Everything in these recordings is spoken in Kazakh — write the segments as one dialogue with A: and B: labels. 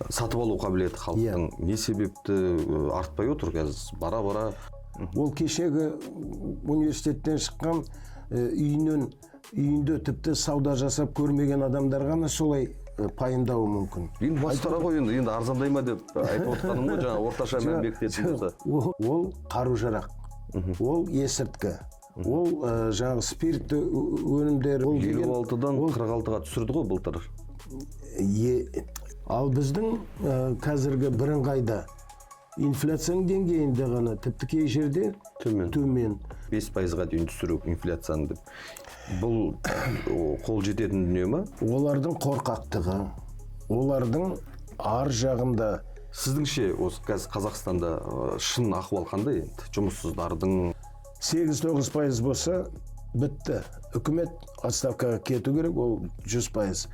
A: сатып алу қабілеті халықтың не себепті артпай отыр қазір бара-бара?
B: Ол кешегі университеттен шыққан үйінде тіпті сауда жасап көрмеген адамдар ғана солай пайымдауы мүмкін.
A: Енді бастара ғой, енді арзандай ма деп айтып отырғаным ғой, жаңа орташа мән бекітетін болса.
B: Ол қару-жарақ, ол есірткі, ол жаңағы спиртті өнімдер.
A: 56-дан 46-ға түсірді ғой былтыр.
B: Ал біздің қазіргі бірыңғайда инфляцияның деңгейінде ғана тіпті кей жерде төмен.
A: 5%-ға дейін түсіру инфляцияны деп. Бұл қол жететін дүние ма?
B: Олардың қорқақтығы, олардың ар жағында.
A: Сіздіңше осы Қазақстанда шын ахуал қандай енді? Жұмыссыздардың
B: 8-9% болса бітті. Үкімет отставкаға кету керек, ол 100%.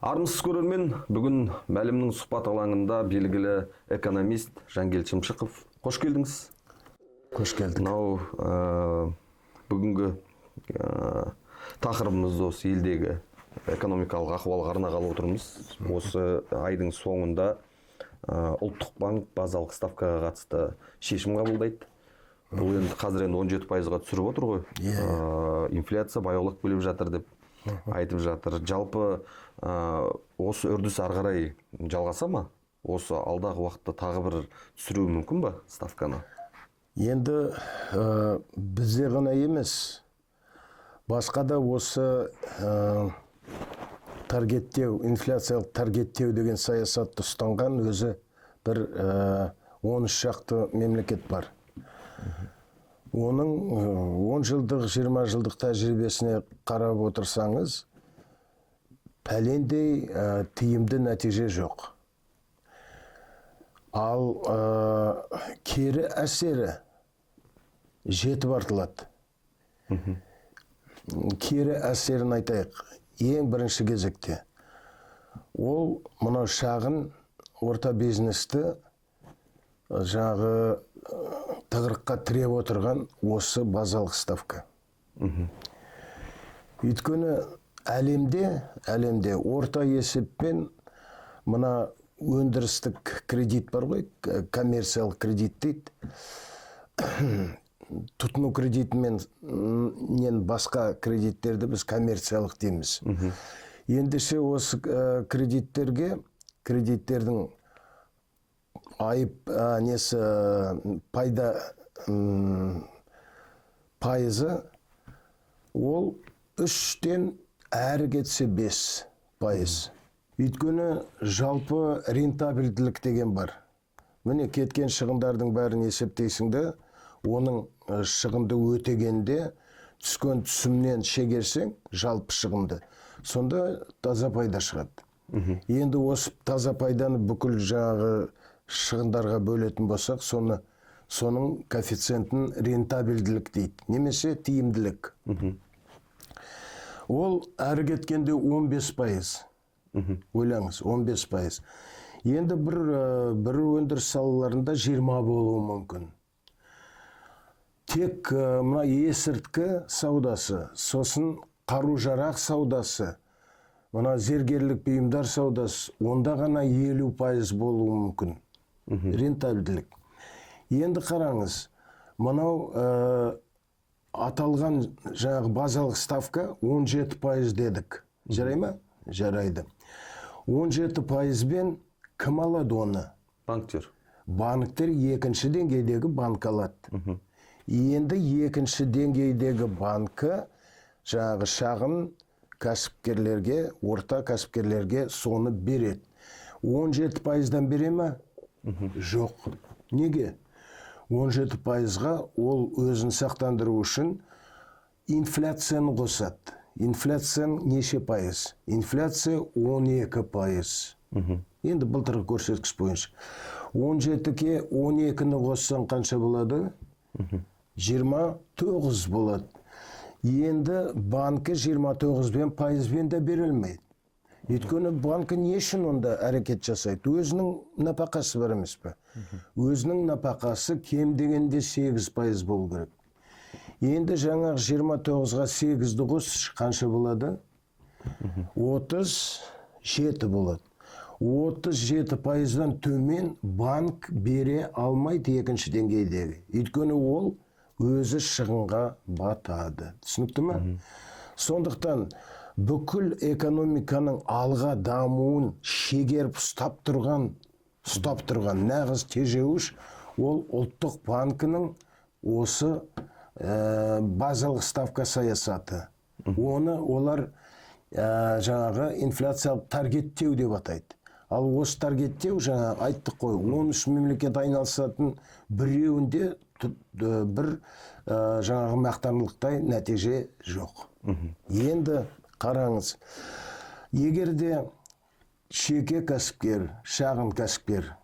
A: Армысыз көрермен, бүгін Мәлімнің сұхбат алаңында белгілі экономист Жангел Шымшықов. Қош келдіңіз.
B: Қош келдік.
A: Мынау бүгінгі тақырыбымыз осы елдегі экономикалық ахуалға арнағалы отырмыз. Осы айдың соңында ұлттық банк базалық ставкаға қатысты шешім қабылдайды. Бұл енді қазір 17%-ға түсіріп отыр ғой. Инфляция баяулап келіп жатыр деп айтып жатыр. Жалпы осы үрдіс ары қарай жалғаса ма? Осы алдағы уақытта тағы бір түсіруі мүмкін ба ставканы?
B: Енді бізде ғана емес, басқа да осы таргеттеу, инфляциялық таргеттеу деген саясатты ұстанған өзі бір 13 шақты мемлекет бар. Оның 10 жылдық, 20 жылдық тәжірибесіне қарап отырсаңыз, пәлендей тиімді нәтиже жоқ. Ал кері әсері жетіп артылады. Кері әсерін айтайық, ең бірінші кезекте. Ол мынау шағын орта бизнесті жағы тығырыққа тіреп отырған осы базалық ставка. Өйткені әлемде орта есеппен мына өндірістік кредит бар ғой, коммерциялық кредит дейді. Тұтыну кредитімен басқа кредиттерді біз коммерциялық дейміз. Ендеше осы кредиттердің пайда пайызы ол 3-тен әрі кетсе 5%. Өйткені жалпы рентабельділік деген бар. Міне кеткен шығындардың бәрін есептейсіңді, оның шығынды өтегенде түскен түсімнен шегерсең жалпы шығынды. Сонда таза пайда шығады. Енді осы таза пайданы бүкіл жаңағы шығындарға бөлетін болсақ, соның коэффициентін рентабельділік дейді, немесе тиімділік. Ол әрі кеткенде 15%. Ойлаңыз, 15%. Енді бір өндіріс салаларында 20 болуы мүмкін. Тек мына есірткі саудасы, сосын қару-жарақ саудасы, мына зергерлік бұйымдар саудасы, онда ғана 50% болуы мүмкін. Рентабельділік. Енді қараңыз, мынау аталған жаңағы базалық ставка 17% дедік. Жарай ма? Жарайды. 17%-бен кім алады оны?
A: Банктер.
B: Банктер екінші деңгейдегі банк алады. Енді екінші деңгейдегі банкі жаңағы шағын кәсіпкерлерге, орта кәсіпкерлерге соны береді. 17%-дан бере ма? Жоқ. Неге? 17%-ға ол өзін сақтандыру үшін инфляцияны қосады. Инфляцияның неше пайыз? Инфляция 12%. Енді былтырғы көрсеткіш бойынша. 17-ке 12-ні қоссаң қанша болады? 29 болады. Енді банкі 29% де берілмейді. Өйткені банкі не үшін онда әрекет жасайды? Өзінің напақасы бар емес пе? Өзінің напақасы кем дегенде 8% болу керек. Енді жаңағы 29-ға 8-ді қос қанша болады? 37 болады. 37%-дан төмен банк бере алмайды екінші деңгейдегі. Өйткені ол өзі шығынға батады. Түсінікті ме? Сондықтан бүкіл экономиканың алға дамуын шегеріп ұстап тұрған нағыз тежеуіш ол ұлттық банкінің осы базалық ставка саясаты. Оны олар жаңағы инфляциялық таргеттеу деп атайды. Ал осы таргеттеу жаңа айттық қой, 13 мемлекет айналысатын біреуінде бір жаңағы мақтанарлықтай нәтиже жоқ. Енді қараңыз, егерде жеке кәсіпкер, шағын кәсіпкер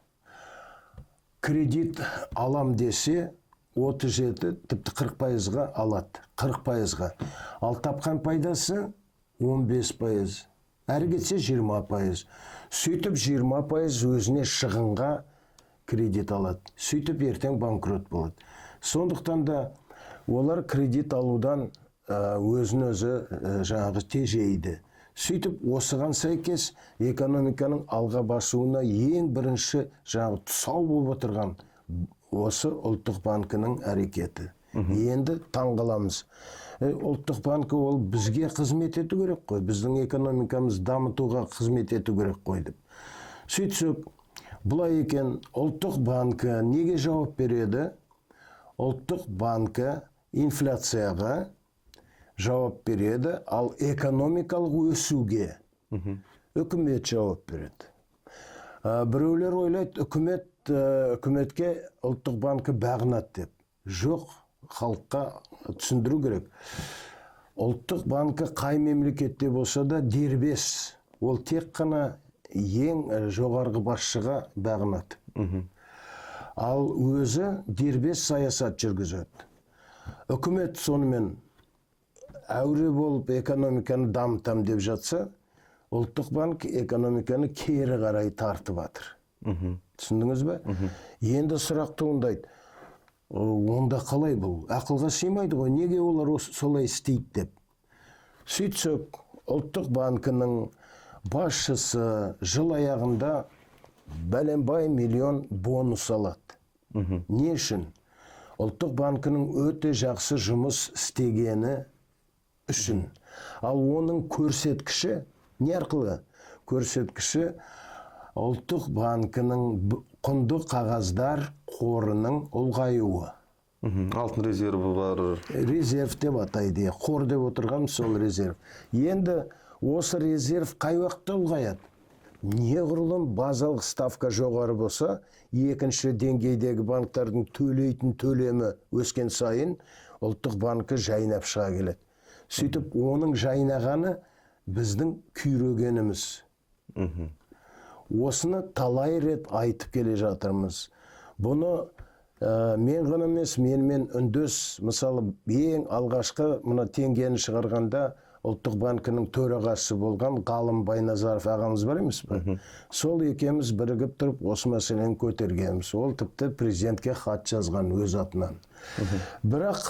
B: кредит алам десе 37, тіпті 40%-ға алады. 40%-ға. Ал тапқан пайдасы 15%. Әрі кетсе 20%. Сөйтіп 20% өзіне шығынға кредит алады. Сөйтіп ертең банкрот болады. Сондықтан да олар кредит алудан өзін-өзі жаңағы тежейді. Сөйтіп осыған сәйкес экономиканың алға басуына ең бірінші жаңағы тұсау болып отырған осы ұлттық банкінің әрекеті. Енді таңғаламыз. Ұлттық банкі ол бізге қызмет ету керек қой, біздің экономикамыз дамытуға қызмет ету керек қой деп. Сөйтсек, бұлай екен, ұлттық банкі неге жауап береді? Ұлттық банкі инфляцияға жауап береді, ал экономикалық өсуге үкімет жауап береді. Біреулер ойлайды, үкіметке ұлттық банкі бағынады деп. Жоқ, халыққа түсіндіру керек. Ұлттық банкі қай мемлекетте болса да дербес. Ол тек қана ең жоғарғы басшыға бағынады. Ал өзі дербес саясат жүргізеді. Үкімет сонымен әуре болып экономиканы дамытам деп жатса, ұлттық банк экономиканы кері қарай тартып жатыр. Түсіндіңіз бе? Енді сұрақ туындайды. Онда қалай бұл? Ақылға сыймайды ғой, неге олар солай істейді деп. Сөйтсек, ұлттық банкінің басшысы жыл аяғында бәленбай миллион бонус алады. Не үшін? Ұлттық банкінің өте жақсы жұмыс істегені үшін. Ал оның көрсеткіші не арқылы? Көрсеткіші ұлттық банкінің құнды қағаздар қорының ұлғаюы.
A: Алтын резерві бар.
B: Резерв деп атайды. Қор деп отырған сол резерв. Енді осы резерв қай уақытта ұлғаяды? Неғұрлым базалық ставка жоғары болса, екінші деңгейдегі банктердің төлейтін төлемі өскен сайын ұлттық банкі жайнап шыға келеді. Сөйтіп, оның жайнағаны біздің күйрегеніміз. Осыны талай рет айтып келе жатырмыз. Бұны мен ғана емес, менімен үндес, мысалы, ең алғашқы мына теңгені шығарғанда ұлттық банкінің төрағасы болған Ғалым Байназаров ағамыз бар емес пе? Сол екеуміз бірігіп тұрып осы мәселені көтергенбіз. Ол тіпті президентке хат жазған өз атынан. Бірақ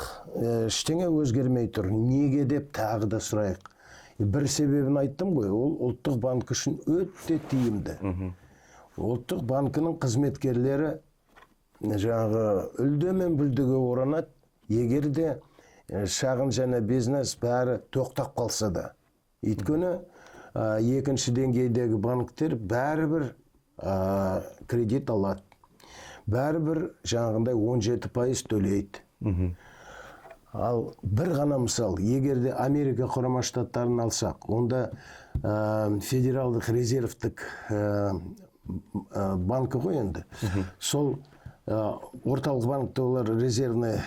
B: ештеңе өзгермей тұр. Неге деп тағы да сұрайық. Бір себебін айттым ғой, ол ұлттық банк үшін өте тиімді. Ұлттық банкінің қызметкерлері жаңағы үлде мен бүлдеге оранады, егер де шағын және бизнес бәрі тоқтап қалса да. Өйткені екінші деңгейдегі банктер бәрібір кредит алады. Бәрібір жаңағындай 17% төлейді. Ал бір ғана мысал, егер де Америка Құрама Штаттарын алсақ, онда федералдық резервтік банкі ғой енді. Сол орталық банкті олар резервный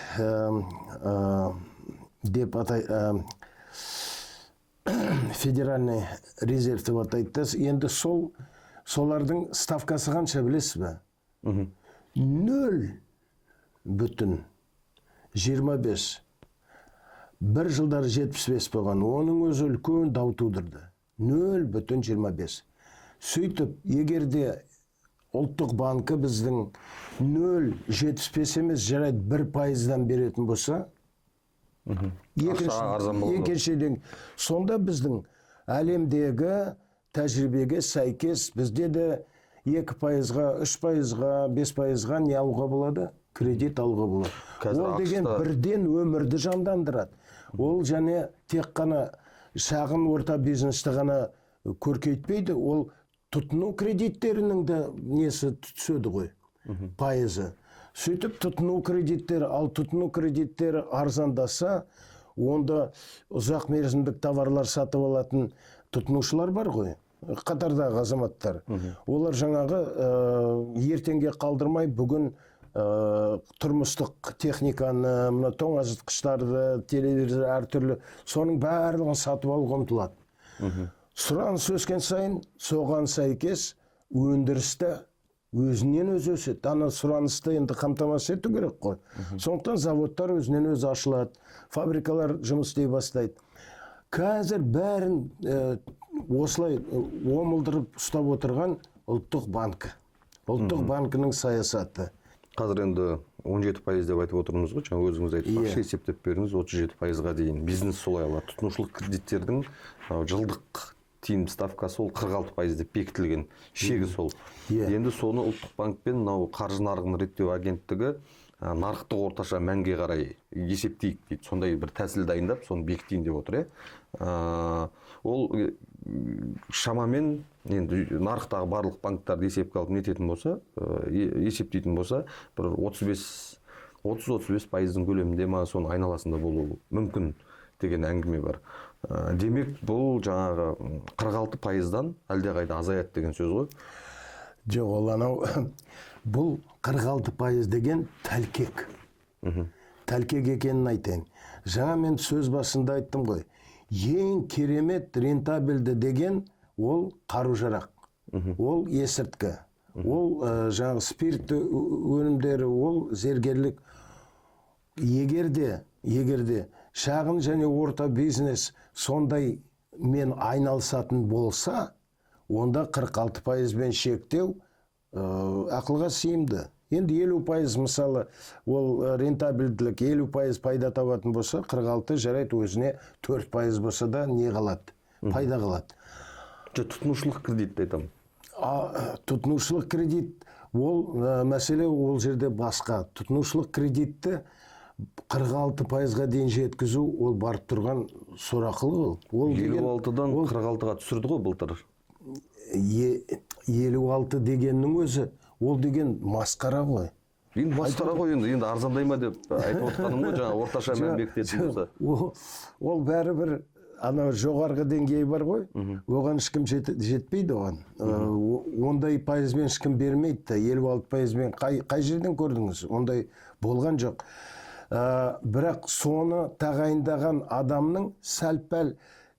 B: деп атайды, федеральный резерв деп атайды. Енді солардың ставкасы қанша білесіз бе? 0,25. Бір жылдары 75 болған, оның өзі үлкен дау тудырды. 0,25. Сөйтіп, егерде ұлттық банкі біздің 0,75 емес, жарайды 1%-дан беретін болса,
A: арзан болады.
B: Екіншіден, сонда біздің әлемдегі тәжірибеге сәйкес бізде де 2%-ға, 3%-ға, 5%-ға не алуға болады? Кредит алуға болады. Ол деген бірден өмірді жандандырады. Ол және тек қана шағын орта бизнесті ғана көркейтпейді, ол тұтыну кредиттерінің де несі түседі ғой, пайызы. Сөйтіп тұтыну кредиттері, ал тұтыну кредиттері арзандаса, онда ұзақ мерзімдік товарлар сатып алатын тұтынушылар бар ғой, қатардағы азаматтар. Олар жаңағы ертеңге қалдырмай бүгін тұрмыстық техниканы, мына тоңазытқыштарды, телевизор әртүрлі, соның барлығын сатып алуға ұмтылады. Сұраныс өскен сайын, соған сәйкес өндірісті өзінен өзі өседі. Ана сұранысты енді қамтамасыз ету керек қой. Сондықтан заводтар өзінен өзі ашылады, фабрикалар жұмыс істей бастайды. Қазір бәрін осылай омылдырып ұстап отырған ұлттық банк. Ұлттық банкінің саясаты.
A: Қазір енді 17% деп айтып отырмыз ғой, жаңа өзіңіз айтып есептеп беріңіз, 37%-ға дейін бизнес солай алады. Тұтынушылық кредиттердің жылдық тиім ставкасы ол 46% деп бекітілген, шегі сол. Енді соны ұлттық банкпен мынау қаржы нарығын реттеу агенттігі нарықтық орташа мәнге қарай есептейік дейді. Сондай бір тәсіл дайындап, соны бекітейін деп отыр. Ол шамамен енді нарықтағы барлық банктарды есепке алып нететін болса, есептейтін болса, бір 30-35%-ның көлемінде ма, соның айналасында болуы мүмкін деген әңгіме бар. Демек, бұл жаңағы 46%-дан әлдеқайда азаяды деген сөз ғой.
B: Жоқ, ол анау бұл 46% деген тәлкек. Тәлкек екенін айтайын. Жаңа мен сөз басында айттым ғой. Ең керемет рентабельді деген ол қару-жарақ. Ол есірткі. Ол жаңағы спирт өнімдері, ол зергерлік. Егерде шағын және орта бизнес сондай мен айналысатын болса, онда 46%-бен шектеу ақылға сыйымды. Енді 50% мысалы, ол рентабельділік 50% пайда табатын болса, 46 жарайды, өзіне 4% болса да не қалады? Пайда қалады.
A: Тұтынушылық кредит айтамын.
B: Тұтынушылық кредит, ол мәселе ол жерде басқа. Тұтынушылық кредитті 46%-ға дейін жеткізу, ол барып тұрған сорақылық.
A: 56-дан 46-ға түсірді ғой былтыр.
B: 56 дегеннің өзі, ол деген масқара ғой.
A: Енді масқара ғой, енді арзандай ма деп айтып отырғаным ғой, жаңа орташа мән бекітетін болса.
B: Ол бәрібір ана жоғарғы деңгейі бар ғой, оған ешкім жетпейді оған. Ондай пайызбен ешкім бермейді. 56%-бен қай жерден көрдіңіз? Ондай болған жоқ. Бірақ соны тағайындаған адамның сәл-пәл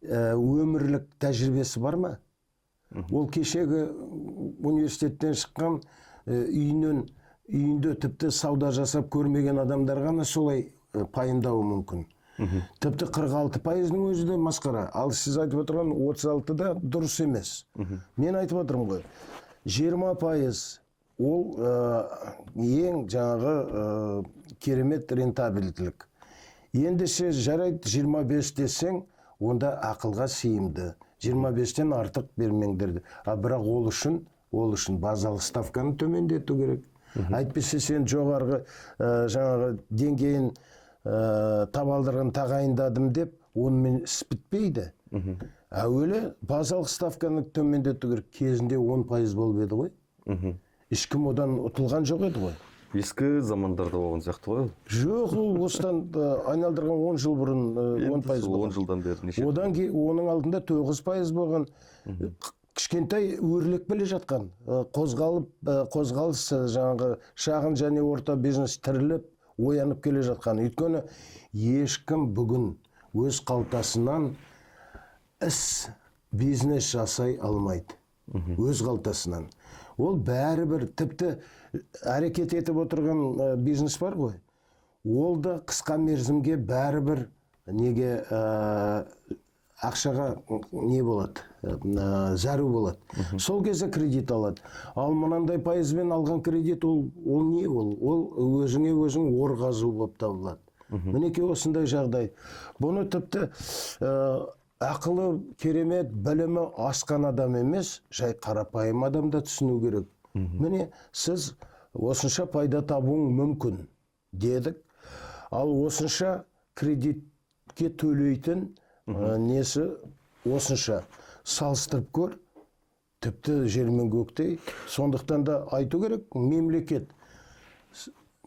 B: өмірлік тәжірибесі бар ма? Ол кешегі университеттен шыққан, үйінде тіпті сауда жасап көрмеген адамдар ғана солай пайымдауы мүмкін. Тіпті 46%-ның өзі де масқара. Ал сіз айтып отырған 36-да дұрыс емес. Мен айтып отырмын ғой, 20% ол ең жаңағы керемет рентабельділік. Ендеше жарайды 25 десең, онда ақылға сыйымды. 25-тен артық бермеңдерді. Бірақ ол үшін базалық ставканы төмендету керек. Әйтпесе сен жоғарғы жаңағы деңгейін табалдырығын тағайындадым деп, онымен іс бітпейді. Әуелі базалық ставканы төмендету керек. Кезінде 10% болып еді ғой. Ешкім одан ұтылған жоқ еді ғой.
A: Ескі замандарда болған сияқты ғой.
B: Жоқ, ол осыдан айналдырған 10 жыл бұрын 10% болған.
A: 10 жылдан бері неше?
B: Одан кейін оның алдында 9% болған. Кішкентай өрлек біле жатқан. Қозғалыс жаңағы шағын және орта бизнес тіріліп, оянып келе жатқан. Өйткені ешкім бүгін өз қалтасынан бизнес жасай алмайды. Өз қалтасынан. Ол бәрібір тіпті әрекет етіп отырған бизнес бар ғой. Ол да қысқа мерзімге бәрібір неге ақшаға не болады, зәру болады. Сол кезде кредит алады. Ал мынандай пайызбен алған кредит ол не ол? Ол өзіңе өзің ор қазу болып табылады. Мінекей осындай жағдай. Бұны тіпті ақылы керемет, білімі асқан адам емес, жай қарапайым адам да түсіну керек. Міне сіз осынша пайда табуың мүмкін дедік. Ал осынша кредитке төлейтін несі осынша салыстырып көр, тіпті жер мен көктей. Сондықтан да айту керек,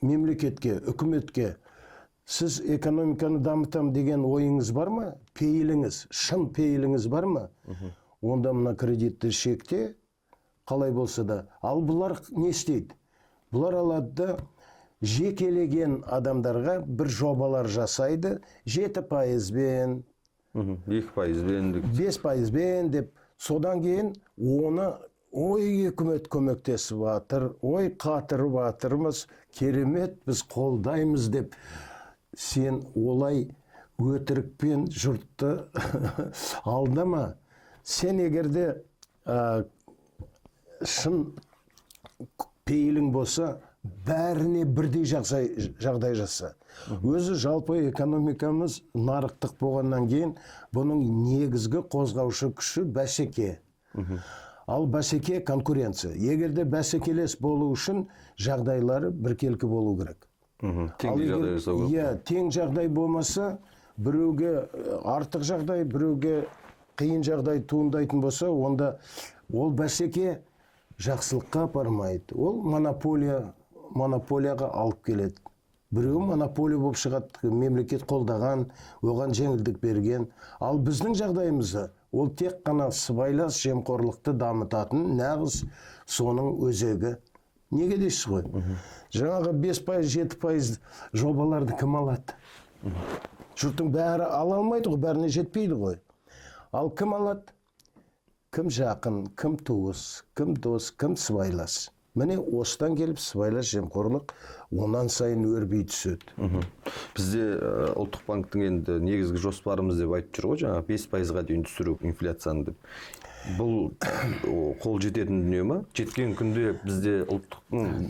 B: мемлекетке, үкіметке сіз экономиканы дамытам деген ойыңыз бар ма? Пейіліңіз, шын пейіліңіз бар ма? Онда мына кредитті шекте, қалай болса да. Ал бұлар не істейді? Бұлар алады да жекелеген адамдарға бір жобалар жасайды, 7%-бен,
A: 2%-бен,
B: 5%-бен деп, содан кейін оны ой үкімет көмектесіп жатыр, ой қатырып жатырмыз, керемет біз қолдаймыз деп, сен олай өтірікпен жұртты алдама. Сен егерде шын пейілің болса, бәріне бірдей жағдай жаса. Өзі жалпы экономикамыз нарықтық болғаннан кейін, бұның негізгі қозғаушы күші бәсеке. Ал бәсеке конкуренция. Егерде бәсекелес болу үшін жағдайлары біркелкі болу керек. Тең жағдай болмаса, біреуге артық жағдай, біреуге қиын жағдай туындайтын болса, онда ол бәсеке жақсылыққа апармайды. Ол монополияға алып келеді. Біреу монополия болып шығады, мемлекет қолдаған, оған жеңілдік берген. Ал біздің жағдайымызда ол тек қана сыбайлас жемқорлықты дамытатын нағыз соның өзегі. Неге дейсіз ғой? Жаңағы 5%, 7% жобаларды кім алады? Жұрттың бәрі ала алмайды ғой, бәріне жетпейді ғой. Ал кім алады? Кім жақын, кім туыс, кім дос, кім сыбайлас. Міне осыдан келіп сыбайлас жемқорлық онан сайын өрбей түседі.
A: Бізде ұлттық банктың енді негізгі жоспарымыз деп айтып жүр ғой, жаңа 5%-ға дейін түсіру инфляцияны деп. Бұл қол жететін дүние ма? Жеткен күнде бізде ұлттық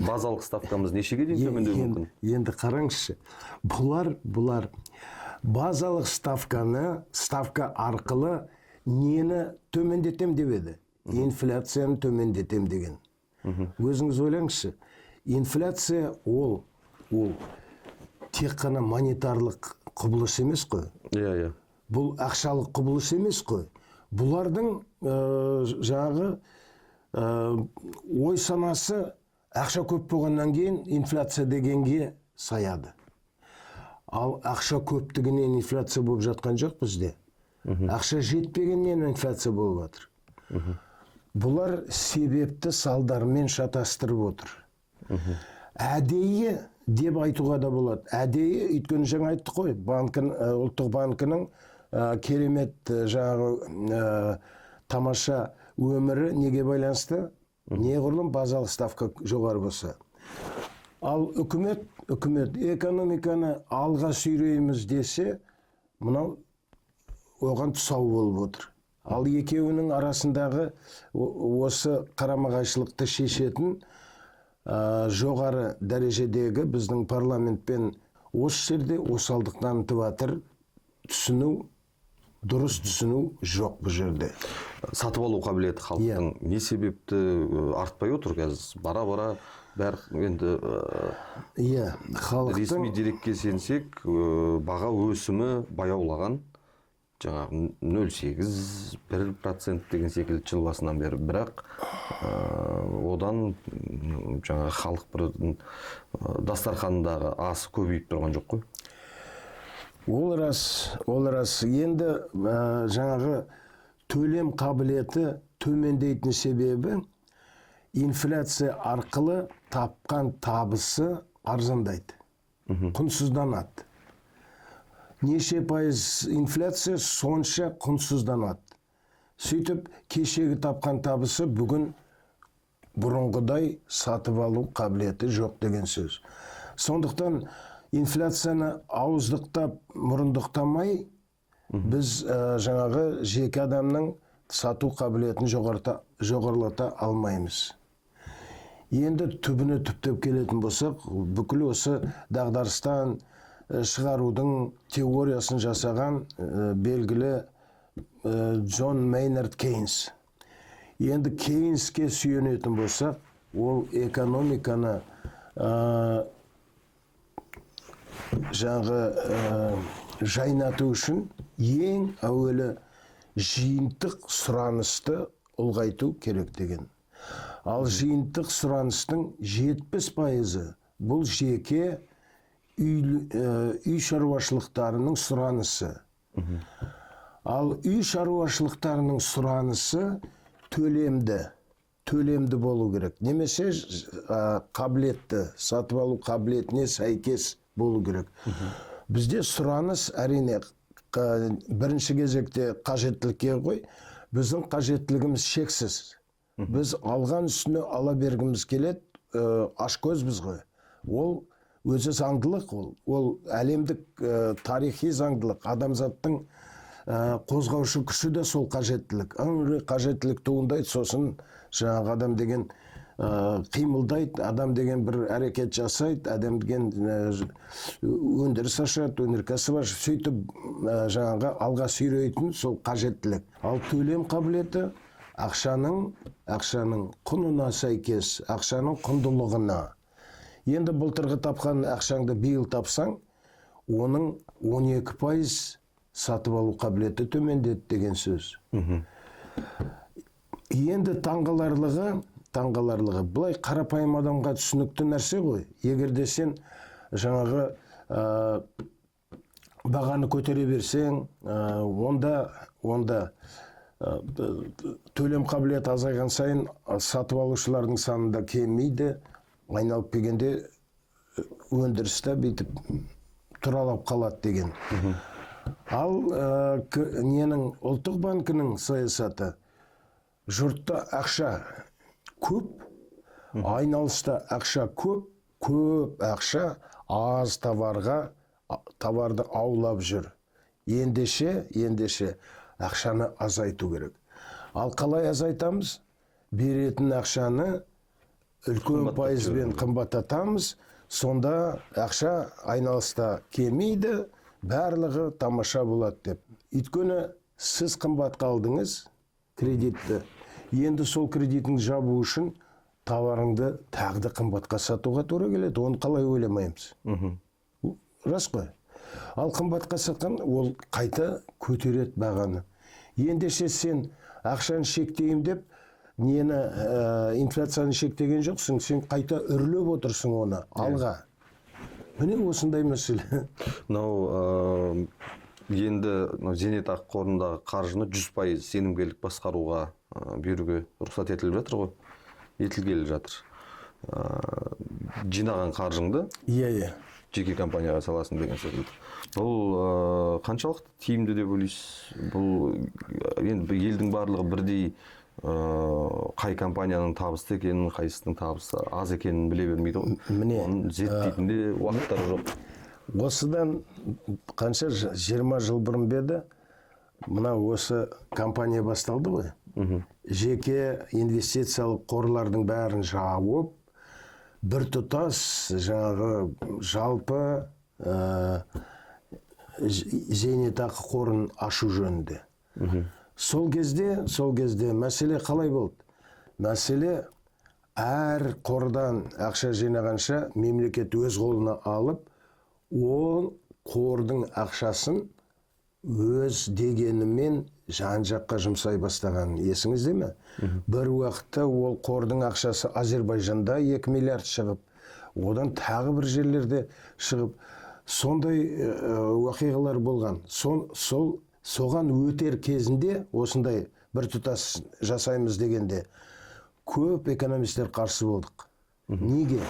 A: базалық ставкамыз нешеге дейін төмендеуі мүмкін?
B: Енді қараңызшы, бұлар базалық ставка арқылы нені төмендетем деп еді? Инфляцияны төмендетем деген. Өзіңіз ойлаңызшы, инфляция ол тек қана монетарлық құбылыс емес қой. Бұл ақшалық құбылыс емес қой. Бұлардың жаңағы ой санасы ақша көп болғаннан кейін инфляция дегенге саяды. Ал ақша көптігінен инфляция болып жатқан жоқ бізде. Ақша жетпегеннен инфляция болып жатыр. Бұлар себепті салдармен шатастырып отыр. Әдейі деп айтуға да болады. Әдейі, өйткені жаңа айттық қой, ұлттық банкінің керемет жаңағы тамаша өмірі неге байланысты? Неғұрлым базалық ставка жоғары болса. Ал үкімет экономиканы алға сүйрейміз десе, мынау оған тұсау болып отыр. Ал екеуінің арасындағы осы қарама-қайшылықты шешетін жоғары дәрежедегі біздің парламентпен осы жерде осалдық танытып жатыр. Дұрыс түсіну жоқ бұл жерде.
A: Сатып алу қабілеті халықтың не себепті артпай отыр қазір? Бара-бара бәрі енді ресми дерекке сенсек, баға өсімі баяулаған. Жаңағы 0,8-1% деген секілді жыл басынан бері. Бірақ одан жаңағы халық бір дастархандағы асы көбейіп тұрған жоқ қой.
B: Ол рас. Енді жаңағы төлем қабілеті төмендейтін себебі инфляция арқылы тапқан табысы арзандайды, құнсызданады. Неше пайыз инфляция сонша құнсызданады. Сөйтіп, кешегі тапқан табысы бүгін бұрынғыдай сатып алу қабілеті жоқ деген сөз. Сондықтан инфляцияны ауыздықтап, мұрындықтамай, біз жаңағы жеке адамның сату қабілетін жоғарылата алмаймыз. Енді түбіне түптеп келетін болсақ, бүкіл осы дағдарыстан шығарудың теориясын жасаған белгілі Джон Мейнард Кейнс. Енді Кейнске сүйенетін болсақ, ол экономиканы жайнату үшін ең әуелі жиынтық сұранысты ұлғайту керек деген. Ал жиынтық сұраныстың 70% бұл жеке үй шаруашылықтарының сұранысы. Ал үй шаруашылықтарының сұранысы төлемді болу керек. Немесе қабілетті, сатып алу қабілетіне сәйкес болу керек. Бізде сұраныс әрине бірінші кезекте қажеттілікке ғой, біздің қажеттілігіміз шексіз. Біз алған үстіне ала бергіміз келеді, ашкөзбіз ғой. Ол өзі заңдылық, ол әлемдік тарихи заңдылық, адамзаттың қозғаушы күші де сол қажеттілік. Қажеттілік туындайды, сосын жаңағы адам деген қимылдайды, адам деген бір әрекет жасайды, адам деген өндіріс ашады, өнеркәсіп ашады, сөйтіп жаңағы алға сүйрейтін сол қажеттілік. Ал төлем қабілеті ақшаның құнына сәйкес, ақшаның құндылығына. Енді былтырғы тапқан ақшаңды биыл тапсаң, оның 12% сатып алу қабілеті төмендеді деген сөз. Енді таңғаларлығы, былай қарапайым адамға түсінікті нәрсе ғой. Егер де сен жаңағы бағаны көтере берсең, онда төлем қабілеті азайған сайын сатып алушылардың санында кемейді, айналып келгенде өндірісті бүйтіп тұралап қалады деген. Ал ұлттық банкінің саясаты, жұртта ақша көп, айналыста ақша көп ақша аз товарды аулап жүр. Ендеше ақшаны азайту керек. Ал қалай азайтамыз? Беретін ақшаны үлкен пайызбен қымбаттатамыз, сонда ақша айналыста кемейді, барлығы тамаша болады деп. Өйткені сіз қымбатқа алдыңыз кредитті. Енді сол кредитіңді жабу үшін товарыңды тағы қымбатқа сатуға тура келеді. Оны қалай ойламаймыз? Рас қой. Ал қымбатқа сатқан, ол қайта көтереді бағаны. Ендеше сен ақшаны шектейім деп, инфляцияны шектеген жоқсың, сен қайта үрлеп отырсың оны алға. Міне осындай мәселе.
A: Енді зейнетақы қорындағы қаржыны 100% сенімгерлік басқаруға беруге рұқсат етіліп жатыр ғой. Етілгелі жатыр. Жинаған қаржыңды жеке компанияға саласың деген секілді. Бұл қаншалықты тиімді деп ойлайсыз? Бұл енді елдің барлығы бірдей қай компанияның табысты екенін, қайсының табысы аз екенін біле бермейді ғой. Оны зерттейтін де уақыттары жоқ.
B: Осыдан қанша 20 жыл бұрын беді, мына осы компания басталды ғой. Жеке инвестициялық қорлардың бәрін жауып, бір тұтас жаңағы жалпы зейнетақы қорын ашу жөнінде. Сол кезде мәселе қалай болды? Мәселе әр қордан ақша жинағанша мемлекет өз қолына алып, ол қордың ақшасын өз дегенімен жан-жаққа жұмсай бастаған. Есіңізде ме? Бір уақытта ол қордың ақшасы Азербайжанда 2 миллиард шығып, одан тағы бір жерлерде шығып, сондай уақиғалар болған. Соған өтер кезінде, осындай бір тұтас жасаймыз дегенде, көп экономистер қарсы болдық. Неге?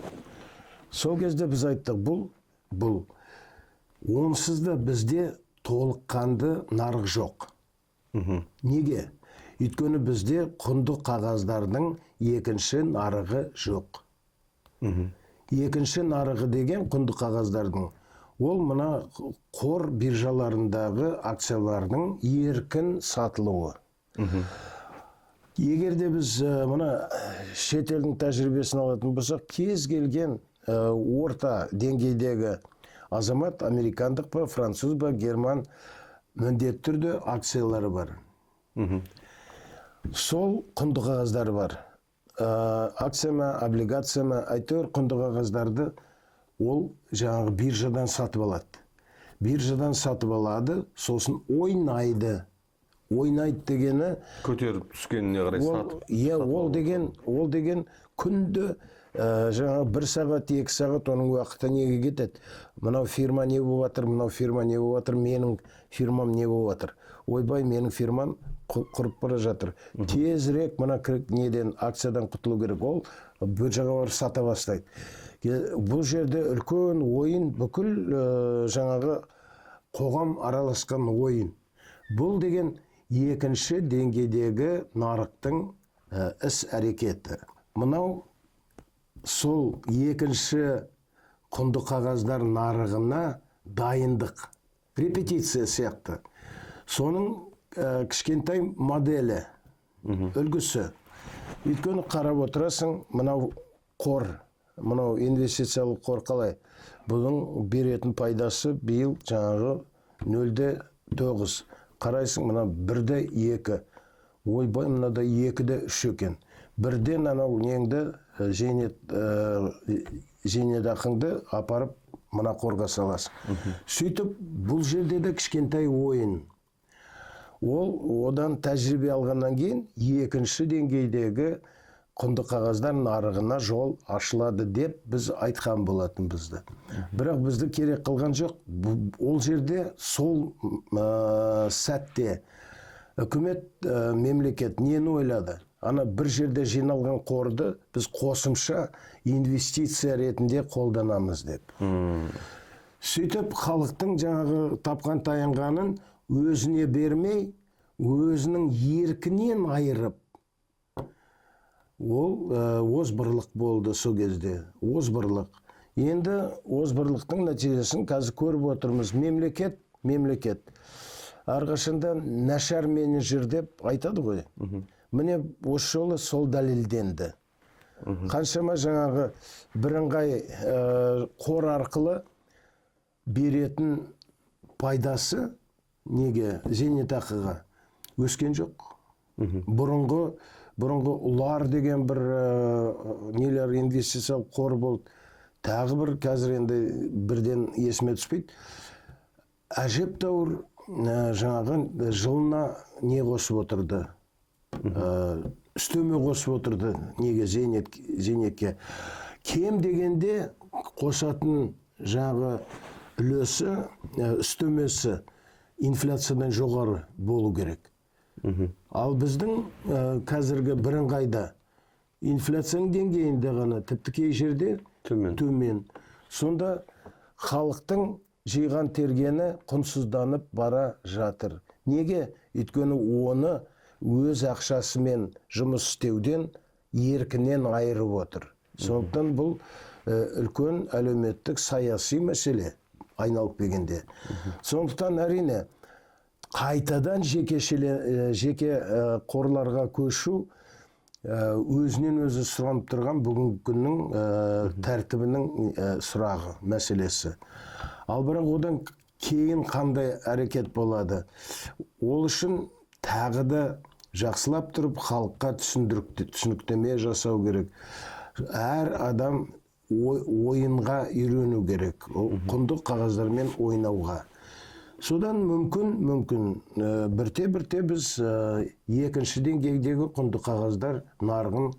B: Сол кезде біз айттық, бұл онсыз да бізде толыққанды нарық жоқ. Неге? Өйткені бізде құнды қағаздардың екінші нарығы жоқ. Екінші нарығы деген құнды қағаздардың, ол мына қор биржаларындағы акциялардың еркін сатылуы. Егер де біз мына шетелдің тәжірибесін алатын болсақ, кез келген орта деңгейдегі азамат американдық па, француз ба, герман міндетті түрде акциялары бар. Сол құнды қағаздары бар. Акция ма, облигация ма, әйтеуір құнды қағаздарды ол жаңағы биржадан сатып алады. Биржадан сатып алады, сосын ойнайды. Ойнайды дегені
A: көтеріп түскеніне қарай сатып.
B: Ол деген күнде жаңағы 1 сағат, 2 сағат оның уақыты неге кетеді. Мынау фирма не болып жатыр, мынау фирма не болып жатыр, менің фирмам не болып жатыр. Ойбай, менің фирмам құрып бара жатыр. Тезірек мына неден, акциядан құтылу керек. Ол биржаға барып сата бастайды. Бұл жерде үлкен ойын, бүкіл жаңағы қоғам араласқан ойын. Бұл деген екінші деңгейдегі нарықтың іс әрекеті. Мынау сол екінші құнды қағаздар нарығына дайындық, репетиция сияқты. Соның кішкентай моделі, үлгісі. Өйткені қарап отырасың, мынау қор, мынау инвестициялық қор қалай? Бұның беретін пайдасы биыл жаңағы 0,9. Қарайсың, мына 1,2. Ойбай, мынада 2,3 екен. Бірден анау неңді зейнетақыңды апарып мына қорға саласың. Сөйтіп, бұл жерде де кішкентай ойын. Одан тәжірибе алғаннан кейін екінші деңгейдегі құнды қағаздар нарығына жол ашылады деп біз айтқан болатын бізді. Бірақ бізді керек қылған жоқ. Ол жерде сол сәтте үкімет, мемлекет нені ойлады? Ана бір жерде жиналған қорды біз қосымша инвестиция ретінде қолданамыз деп. Сөйтіп, халықтың жаңағы тапқан таянғанын өзіне бермей, өзінің еркінен айырып, ол озбырлық болды сол кезде. Озбырлық. Енді озбырлықтың нәтижесін қазір көріп отырмыз. Мемлекет. Арқашында нашар менеджер деп айтады ғой. Міне осы жолы сол дәлелденді. Қаншама жаңағы бірыңғай қор арқылы беретін пайдасы неге? Зейнетақыға өскен жоқ. Бұрынғы ұлар деген бір нелер инвестициялық қор болды. Тағы бір қазір енді бірден есіме түспейді. Әжептәуір жаңағы жылына не қосып отырды? Үстеме қосып отырды неге? Зейнетке. Кем дегенде қосатын жаңағы үлесі, үстемесі инфляциядан жоғары болу керек. Ал біздің қазіргі бірыңғайда инфляцияның деңгейінде ғана тіпті кей жерде төмен. Сонда халықтың жиған тергені құнсызданып бара жатыр. Неге? Өйткені оны өз ақшасымен жұмыс істеуден еркінен айырып отыр. Сондықтан бұл үлкен әлеуметтік саяси мәселе айналып келгенде. Сондықтан әрине қайтадан жеке қорларға көшу өзінен өзі сұранып тұрған бүгінгі күннің тәртібінің сұрағы, мәселесі. Ал бірақ одан кейін қандай әрекет болады? Ол үшін тағы да жақсылап тұрып халыққа түсініктеме жасау керек. Әр адам ойынға үйрену керек. Құнды қағаздармен ойнауға. Содан мүмкін бірте біз екінші деңгейдегі құнды қағаздар нарығын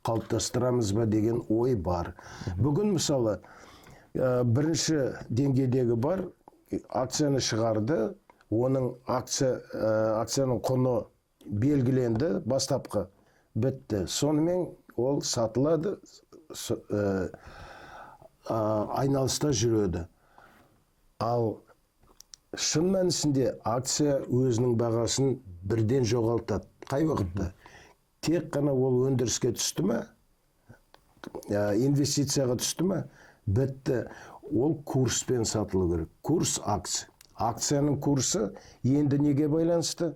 B: қалыптастырамыз ба деген ой бар. Бүгін мысалы бірінші деңгейдегі бар акцияны шығарды, оның акцияның құны белгіленді, бастапқы бітті. Сонымен ол сатылады, айналыста жүреді. Ал шын мәнісінде акция өзінің бағасын бірден жоғалтады. Қай уақытта? Тек қана ол өндіріске түсті ме? Инвестицияға түсті ме? Бітті. Ол курспен сатылу керек. Курс акция. Акцияның курсы енді неге байланысты?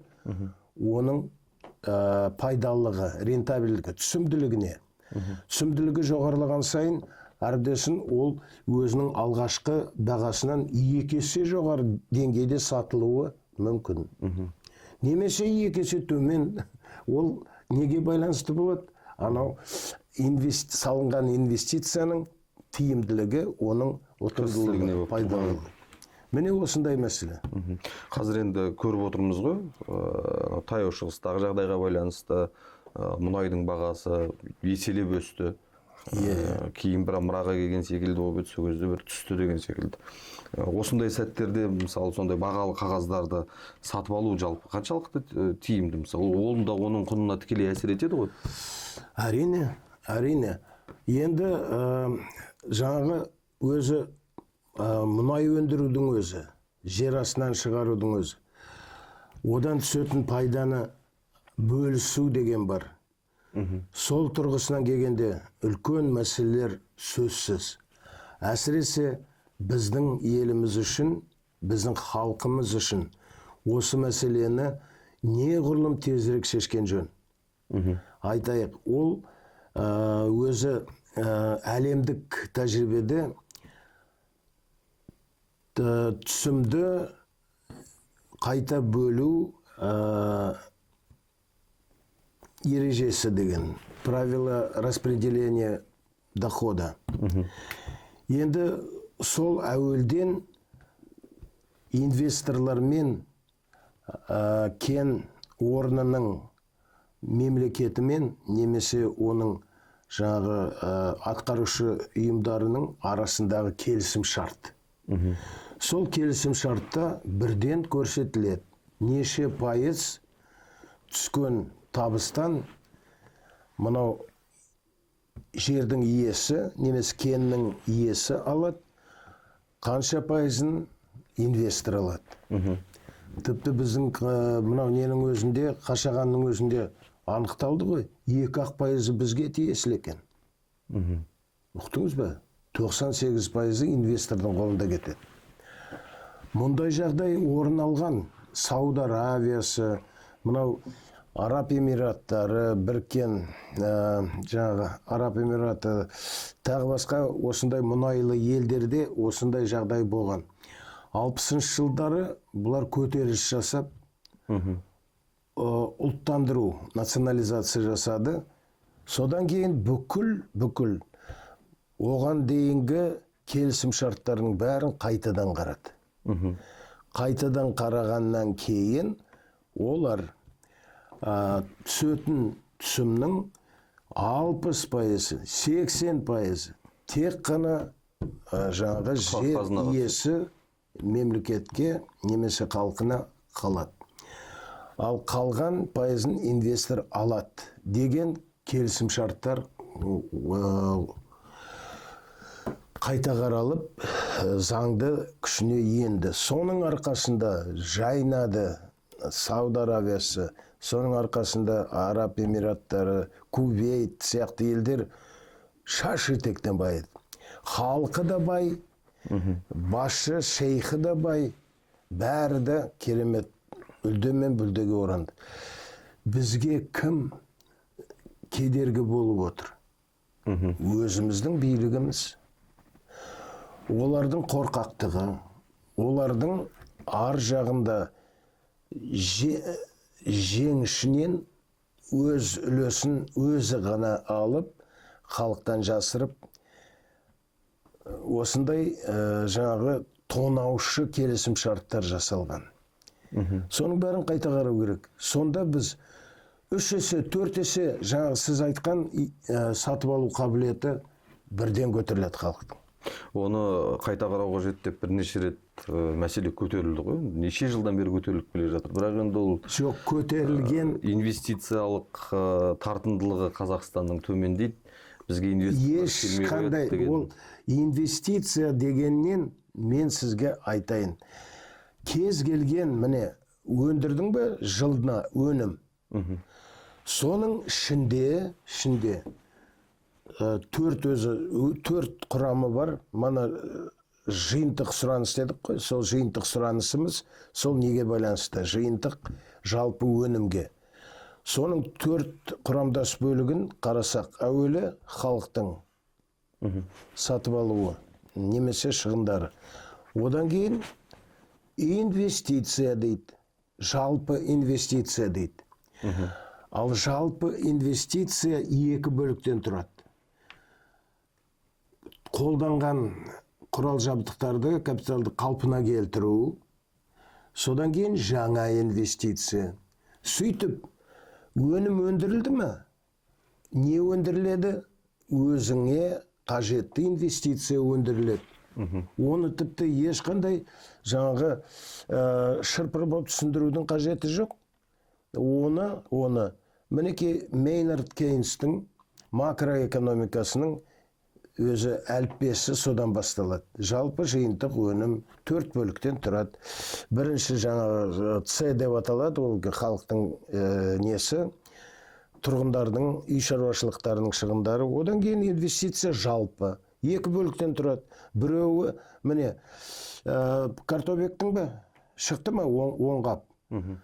B: Оның пайдалылығы, рентабельдігі, түсімділігіне. Түсімділігі жоғарылаған сайын әрдесін ол өзінің алғашқы бағасынан 2 есе жоғары деңгейде сатылуы мүмкін. Немесе 2 есе төмен. Ол неге байланысты болады? Анау салынған инвестицияның тиімділігі, оның ұтымдылығына пайдалы. Міне осындай мәселе.
A: Қазір енді көріп отырмыз ғой, таяу шығыстағы жағдайға байланысты мұнайдың бағасы еселеп өсті. Кейін бір мұраға келген секілді болып еді, сол кезде бір түсті деген секілді. Осындай сәттерде мысалы сондай бағалы қағаздарды сатып алу жалпы қаншалықты тиімді? Мысалы ол да оның құнына тікелей әсер етеді ғой?
B: Әрине. Енді жаңағы өзі мұнай өндірудің өзі, жер астынан шығарудың өзі, одан түсетін пайданы бөлісу деген бар. Сол тұрғысынан келгенде үлкен мәселелер сөзсіз. Әсіресе біздің еліміз үшін, біздің халқымыз үшін осы мәселені неғұрлым тезірек шешкен жөн. Айтайық, ол өзі әлемдік тәжірибеде түсімді қайта бөлу ережесі деген, правила распределения дохода. Енді сол әуелден инвесторлармен кен орнының мемлекетімен немесе оның жаңағы атқарушы ұйымдарының арасындағы келісім шарт. Сол келісім шартта бірден көрсетіледі, неше пайыз түскен табыстан мынау жердің иесі, немесе кеннің иесі алады, қанша пайызын инвестор алады. Тіпті біздің мынау ненің өзінде, Қашағанның өзінде анықталды ғой, 2% бізге тиесілі екен. Ұқтыңыз ба? 98% инвестордың қолында кетеді. Мұндай жағдай орын алған Сауд Аравиясы, мынау Араб Эмираттары, біріккен жаңағы Араб Эмираты, тағы басқа осындай мұнайлы елдерде осындай жағдай болған. 60-шы жылдары бұлар көтеріліс жасап, ұлттандыру, национализация жасады. Содан кейін бүкіл оған дейінгі келісім шарттарының бәрін қайтадан қарады. Қайтадан қарағаннан кейін олар түсетін түсімнің 60%, 80% тек қана жаңағы жер иесі мемлекетке немесе халқына қалады. Ал қалған пайызын инвестор алады деген келісім шарттар қайта қаралып, заңды күшіне енді. Соның арқасында жайнады Сауд Аравиясы, соның арқасында Араб Эмираттары, Кувейт сияқты елдер шаш етектен байыды. Халқы да бай, басшы, шейхі да бай, бәрі де керемет үлде мен бүлдеге оранды. Бізге кім кедергі болып отыр? Өзіміздің билігіміз. Олардың қорқақтығы, олардың ар жағында жеңішінен өз үлесін өзі ғана алып, халықтан жасырып, осындай жаңағы тонаушы келісім шарттар жасалған. Соның бәрін қайта қарау керек. Сонда біз 3 есе, 4 есе жаңағы сіз айтқан сатып алу қабілеті бірден көтеріледі халықтың.
A: Оны қайта қарауға қажет деп бірнеше рет мәселе көтерілді ғой. Неше жылдан бері көтеріліп келе жатыр. Бірақ енді ол
B: жоқ, көтерілген
A: инвестициялық тартымдылығы Қазақстанның төмендейді. Бізге
B: ешқандай ол инвестиция дегеннен мен сізге айтайын. Кез келген міне өндірдің бе жылына өнім. Соның ішінде 4 құрамы бар. Мана жиынтық сұраныс дедік қой. Сол жиынтық сұранысымыз сол неге байланысты? Жиынтық жалпы өнімге. Соның 4 құрамдас бөлігін қарасақ, әуелі халықтың сатып алуы немесе шығындары. Одан кейін инвестиция дейді, жалпы инвестиция дейді. Ал жалпы инвестиция екі бөліктен тұрады. Қолданған құрал жабдықтарды, капиталды қалпына келтіру, содан кейін жаңа инвестиция. Сөйтіп, өнім өндірілді ме? Не өндіріледі? Өзіңе қажетті инвестиция өндіріледі. Оны тіпті ешқандай жаңағы шырпыр болып түсіндірудің қажеті жоқ. Оны мінекей Мейнард Кейнстің макроэкономикасының өзі әліппесі содан басталады. Жалпы жиынтық өнім 4 бөліктен тұрады. Бірінші жаңағы С деп аталады, ол халықтың несі, тұрғындардың, үй шаруашылықтарының шығындары. Одан кейін инвестиция жалпы 2 бөліктен тұрады. Біреуі, міне, картобектің бе? Шықты ма 10 қап? 1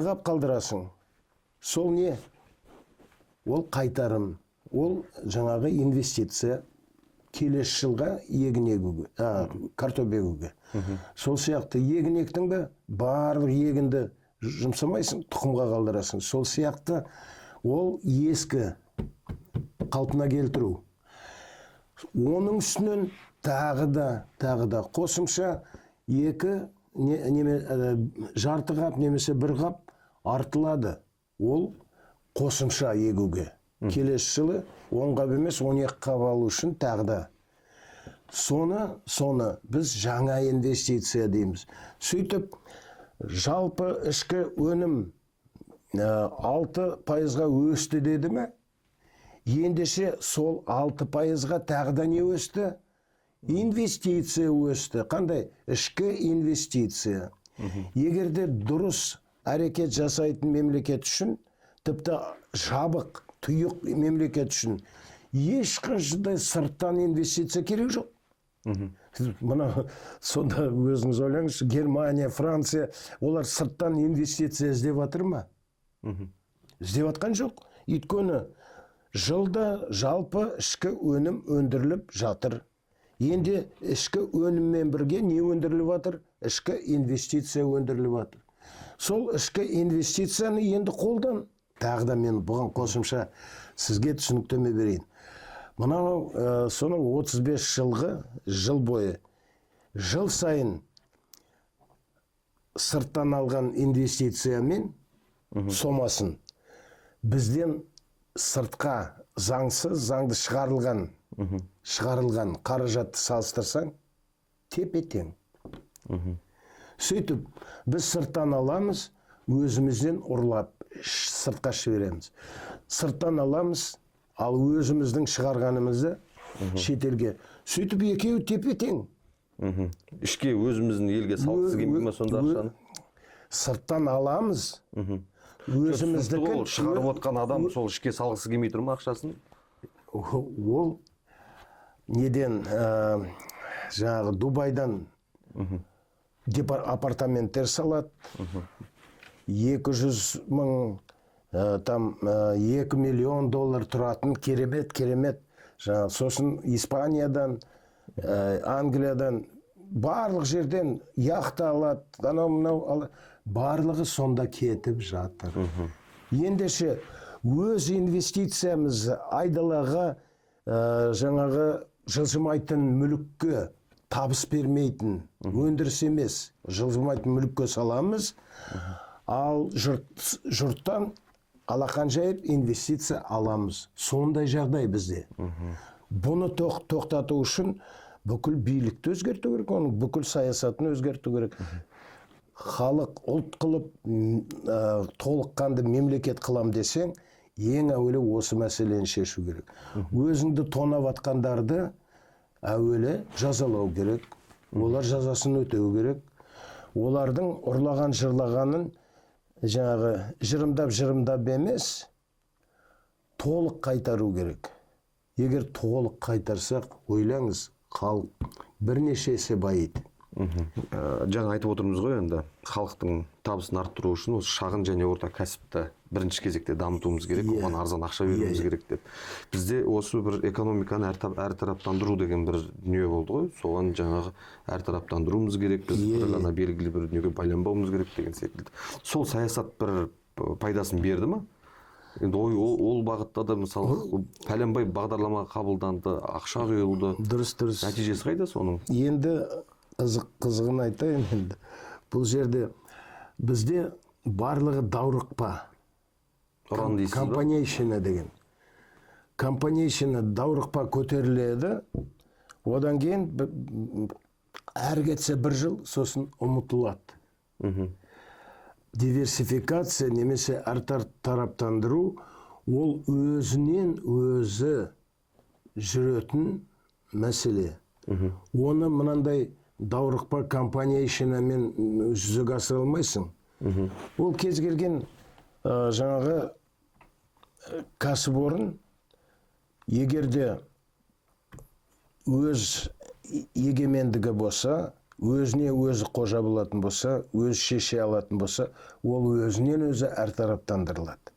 B: қап қалдырасың. Сол не? Ол қайтарым. Ол жаңағы инвестиция. Келесі жылға егін егуге, картоп егуге. Сол сияқты егін ектің бе, барлық егінді жұмсамайсың, тұқымға қалдырасың. Сол сияқты ол ескі қалпына келтіру. Оның үстінен тағы да қосымша 2 жарты қап немесе 1 қап артылады. Ол қосымша егуге. Келесі жылы 10 қап емес 12 қап алу үшін тағы да. Соны біз жаңа инвестиция дейміз. Сөйтіп, жалпы ішкі өнім 6%-ға өсті деді ме? Ендеше сол 6%-ға тағы да не өсті? Инвестиция өсті. Қандай? Ішкі инвестиция. Егерде дұрыс әрекет жасайтын мемлекет үшін, тіпті жабық, тұйық мемлекет үшін ешқандай сырттан инвестиция керек жоқ. Мына сонда өзіңіз ойлаңыз, Германия, Франция, олар сырттан инвестиция іздеп жатыр ма? Іздеп жатқан жоқ. Өйткені жылда жалпы ішкі өнім өндіріліп жатыр. Енді ішкі өніммен бірге не өндіріліп жатыр? Ішкі инвестиция өндіріліп жатыр. Сол ішкі инвестицияны енді қолдан. Тағы да мен бұған қосымша сізге түсініктеме берейін. Мынау соны 35 жылғы жыл бойы, жыл сайын сырттан алған инвестициямен сомасын бізден сыртқа заңды шығарылған қаражатты салыстырсаң, тепе-тең. Сөйтіп, біз сырттан аламыз, өзімізден ұрлап сыртқа жібереміз. Сырттан аламыз, ал өзіміздің шығарғанымызды шетелге. Сөйтіп екеуі тепе-тең.
A: Ішке өзіміздің елге салғысы келмей ме сонда ақшаны?
B: Сырттан аламыз. Өзіміздікі
A: шығарып отқан адам сол ішке салғысы келмей тұр ма ақшасын?
B: Ол неден жаңағы Дубайдан апартаменттер салады. 200 мың, там 2 миллион доллар тұратын керемет. Сосын Испаниядан, Англиядан, барлық жерден яхта алады, анау барлығы сонда кетіп жатыр. Ендеше өз инвестициямыз айдалаға жаңағы жылжымайтын мүлікке табыс бермейтін, өндіріс емес, жылжымайтын мүлікке саламыз, ал жұрттан алақан жайып инвестиция аламыз. Сондай жағдай бізде. Бұны тоқтату үшін бүкіл билікті өзгерту керек, оның бүкіл саясатын өзгерту керек. Халық ұлт қылып, толыққанды мемлекет қылам десең, ең әуелі осы мәселені шешу керек. Өзіңді тонап атқандарды әуелі жазалау керек. Олар жазасын өтеу керек. Олардың ұрлаған жырлағанын жаңағы жырымдап емес, толық қайтару керек. Егер толық қайтарсақ, ойлаңыз, халық бірнеше есе байиды.
A: Жаңа айтып отырмыз ғой енді халықтың табысын арттыру үшін осы шағын және орта кәсіпті бірінші кезекте дамытуымыз керек, оған арзан ақша беруіміз керек деп. Бізде осы бір экономиканы әртараптандыру деген бір дүние болды ғой. Соған жаңағы әртараптандыруымыз керек, біз бір ғана белгілі бір дүниеге байланбауымыз керек деген секілді. Сол саясат бір пайдасын берді ма? Енді ол бағытта да мысалы пәленбай бағдарлама қабылданды, ақша құйылды.
B: Дұрыс.
A: Нәтижесі қайда соның?
B: Енді қызығын айтайын енді. Бұл жерде бізде барлығы даурықпа.
A: Ұран дейсіз ба?
B: Компанейшіні деген. Компанейшіні даурықпа көтеріледі. Одан кейін әрі кетсе бір жыл, сосын ұмытылады. Диверсификация немесе әртараптандыру ол өзінен өзі жүретін мәселе. Оны мынандай даурықпа компанейшінімен жүзеге асыра алмайсың. Ол кез келген жаңағы кәсіпорын егерде өз егемендігі болса, өзіне өзі қожа болатын болса, өз шеше алатын болса, ол өзінен өзі әртараптандырылады.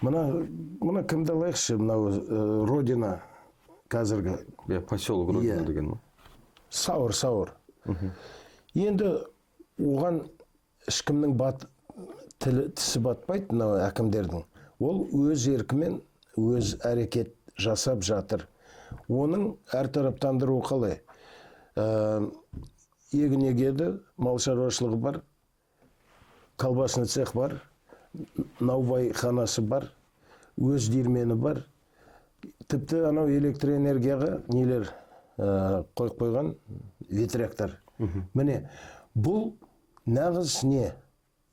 B: Мұна кімді алайықшы, мынау Родина қазіргі.
A: Поселок Родина деген ма?
B: Сауыр. Енді оған ешкімнің тісі батпайды, мынау әкімдердің. Ол өз еркімен өз әрекет жасап жатыр. Оның әртараптандыру қалай? Егін егеді, мал шаруашылығы бар, колбасный цех бар, наубай ханасы бар, өз диірмені бар. Тіпті анау электроэнергияға нелер қойып қойған ветряктар. Міне, бұл нағыз не?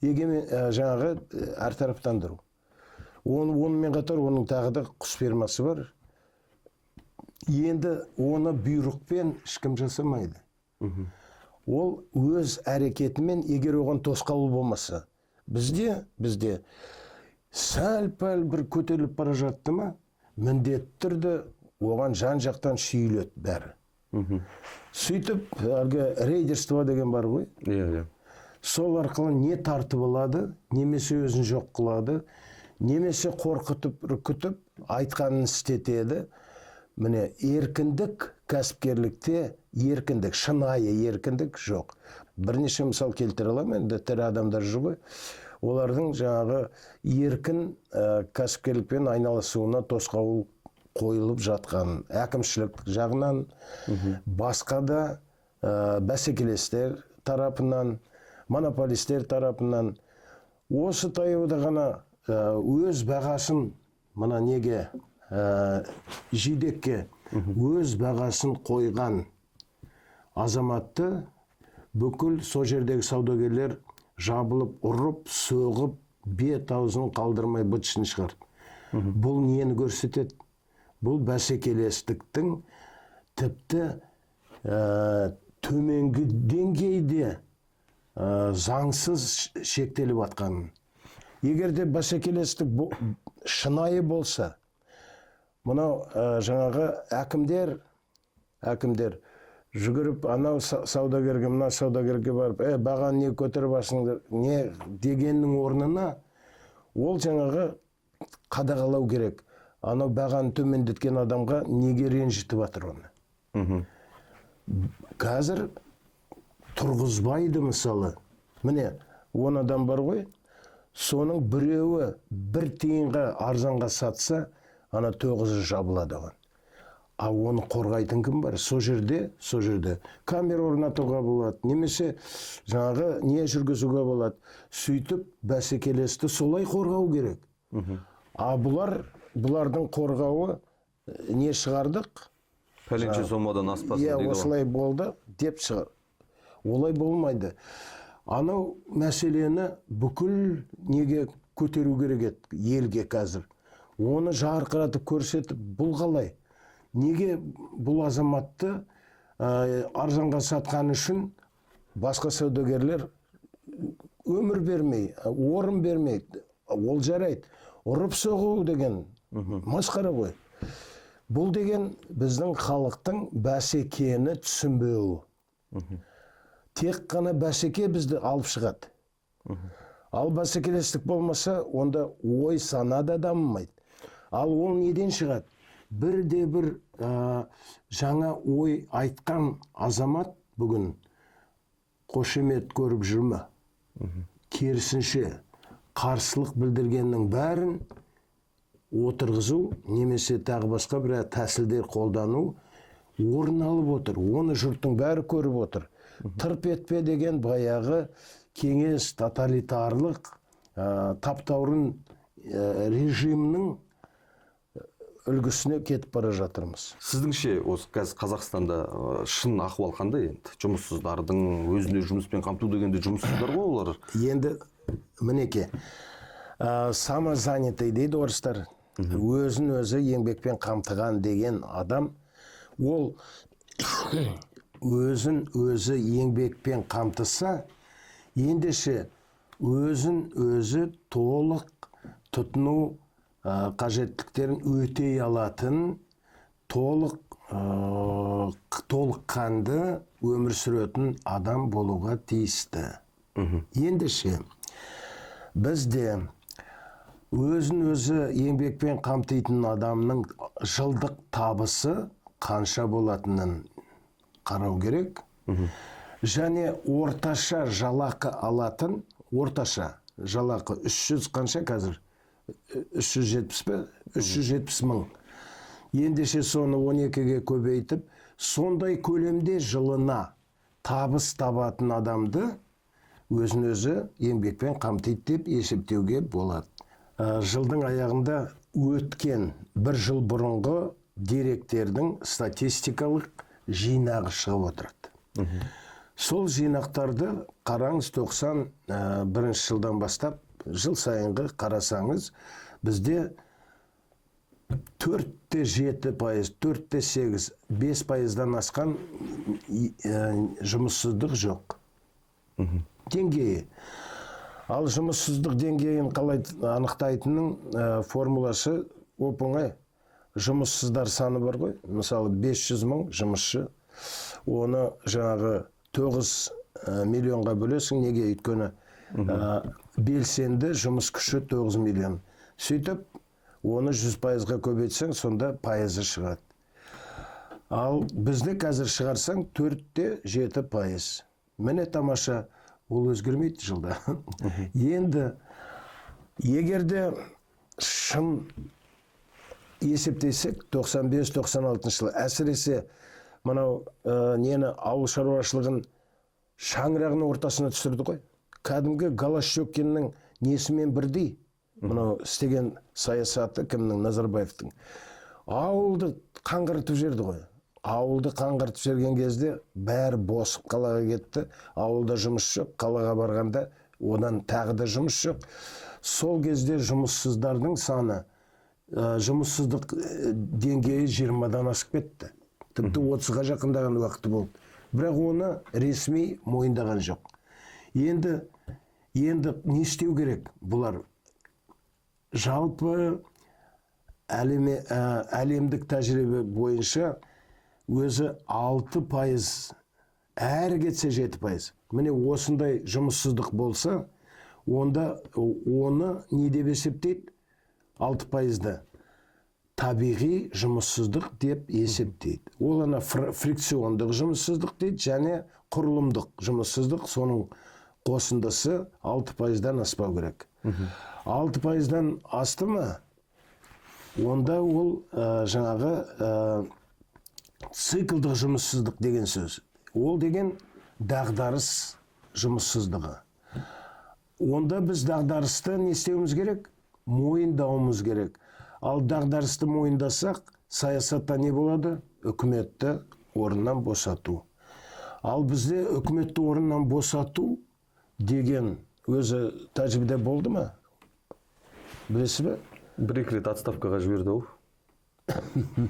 B: Жаңағы әртараптандыру. Онымен қатар оның тағы да құс фермасы бар. Енді оны бұйрықпен ешкім жасамайды. Ол өз әрекетімен, егер оған тосқауыл болмаса, бізде сәл-пәл бір көтеріліп бара жатты ма, міндетті түрде оған жан-жақтан шүйіледі бәрі. Сөйтіп, рейдерство деген бар ғой. Сол арқылы не тартып алады, немесе өзін жоқ қылады, немесе қорқытып, үркітіп, айтқанын істетеді. Міне, еркіндік кәсіпкерлікте еркіндік, шынайы еркіндік жоқ. Бірнеше мысал келтіре аламын, енді тірі адамдар жүр ғой. Олардың жаңағы еркін кәсіпкерлікпен айналысуына тосқауыл қойылып жатқан әкімшілік жағынан, басқа да бәсекелестер тарапынан, монополистер тарапынан осы таяуда ғана өз бағасын мына неге жидекке өз бағасын қойған азаматты бүкіл со жердегі саудагерлер жабылып, ұрып, соғып, бет аузын қалдырмай бытышын шығарды. Бұл нені көрсетеді? Бұл бәсекелестіктің тіпті төменгі деңгейде заңсыз шектеліп атқанын. Егерде бәсекелестік шынайы болса, мынау жаңағы әкімдер жүгіріп, анау саудагерге, мына саудагерге барып, бағаны не көтеріп асыңдар, не дегеннің орнына, ол жаңағы қадағалау керек. Анау бағаны төмендеткен адамға неге ренжітіп жатыр оны. Қазір тұрғызбайды мысалы. Міне, 10 адам бар ғой, соның біреуі бір тиынға арзанға сатса, ана 9-ы жабылады оған. А оны қорғайтын кім бар? Со жерде камера орнатуға болады, немесе жаңағы не жүргізуге болады. Сөйтіп бәсекелесті солай қорғау керек. А бұлардың қорғауы не шығардық?
A: Пәленше сомадан аспасын дейді ғой.
B: Осылай болды деп шығар. Олай болмайды. Анау мәселені бүкіл неге көтеру керек еді, елге қазір. Оны жарқыратып көрсетіп, бұл қалай? Неге бұл азаматты арзанға сатқан үшін басқа саудагерлер өмір бермей, орын бермей, ол жарайды. Ұрып соғу деген масқара ғой. Бұл деген біздің халықтың бәсекені түсінбеуі. тек қана бәсеке бізді алып шығады. Ал бәсекелестік болмаса, онда ой сана да дамымайды. Ал ол неден шығады? Бірде-бір жаңа ой айтқан азамат бүгін қошемет көріп жүрме. Керісінше қарсылық білдіргеннің бәрін отырғызу, немесе тағы басқа бір тәсілдер қолдану орын алып отыр. Оны жұрттың бәрі көріп отыр. Тырп етпе деген баяғы кеңес тоталитарлық таптаурын режимнің үлгісіне кетіп бара жатырмыз.
A: Сіздіңше осы қазір Қазақстанда шын ахуал қандай енді? Жұмыссыздардың өзіне жұмыспен қамту дегенде жұмыссыздар ғой олар?
B: Енді мінеке, самозанятый дейді орыстар. Өзін өзі еңбекпен қамтыған деген адам, ол өзін өзі еңбекпен қамтыса, ендеше өзін өзі толық тұтыну қажеттіліктерін өтей алатын, толыққанды өмір сүретін адам болуға тиісті. Ендеше бізде өзін өзі еңбекпен қамтитын адамның жылдық табысы қанша болатынын қарау керек. Және орташа жалақы алатын, орташа жалақы 300 қанша қазір? 370 пе? 370 мың. Ендеше соны 12-ге көбейтіп, сондай көлемде жылына табыс табатын адамды өзін өзі еңбекпен қамтиды деп есептеуге болады. Жылдың аяғында өткен бір жыл бұрынғы деректердің статистикалық жинағы шығып отырады. Сол жинақтарды қараңыз, 91 жылдан бастап жыл сайынғы қарасаңыз, бізде 4-7%, 4-8%, 5%-дан асқан жұмыссыздық жоқ. Деңгейі. Ал жұмыссыздық деңгейін қалай анықтайтынның формуласы оп-оңай. Жұмыссыздар саны бар ғой. Мысалы 500 мың жұмысшы. Оны жаңағы 9 миллионға бөлесің. Неге? Өйткені белсенді жұмыс күші 9 миллион. Сөйтіп, оны 100%-ға көбейтсең, сонда пайызы шығады. Ал бізді қазір шығарсаң 4-7%. Міне тамаша, ол өзгермейді жылда. Енді, егерде шын есептесек, 95-96 жылы, әсіресе мынау нені ауыл шаруашылығын шаңырағының ортасына түсірді ғой. Кәдімгі Голощекиннің несімен бірдей, мынау істеген саясаты кімнің? Назарбаевтың. Ауылды қаңғыртып жерді ғой. Ауылды қаңғыртып жерген кезде бәрі босып қалаға кетті. Ауылда жұмыс жоқ, қалаға барғанда одан тағы да жұмыс жоқ. Сол кезде жұмыссыздардың саны, жұмыссыздық деңгейі 20-дан асып кетті. Тіпті 30-ға жақындаған уақыты болды. Бірақ оны ресми мойындаған жоқ. Енді не істеу керек бұлар? Жалпы әлемдік тәжірибе бойынша өзі 6%, әрі кетсе 7%. Міне осындай жұмыссыздық болса, онда оны не деп есептейді? 6%-ды табиғи жұмыссыздық деп есептейді. Ол ана фрикциондық жұмыссыздық дейді, және құрылымдық жұмыссыздық, соның қосындысы 6%-дан аспау керек. 6%-дан асты ма, онда ол жаңағы циклдық жұмыссыздық деген сөз. Ол деген дағдарыс жұмыссыздығы. Онда біз дағдарысты не істеуіміз керек? Мойындауымыз керек. Ал дағдарысты мойындасақ, саясатта не болады? Үкіметті орнынан босату. Ал бізде үкіметті орнынан босату деген өзі тәжірибеде болды ма? Білесіз бе?
A: Бір-екі рет отставкаға жіберді ол.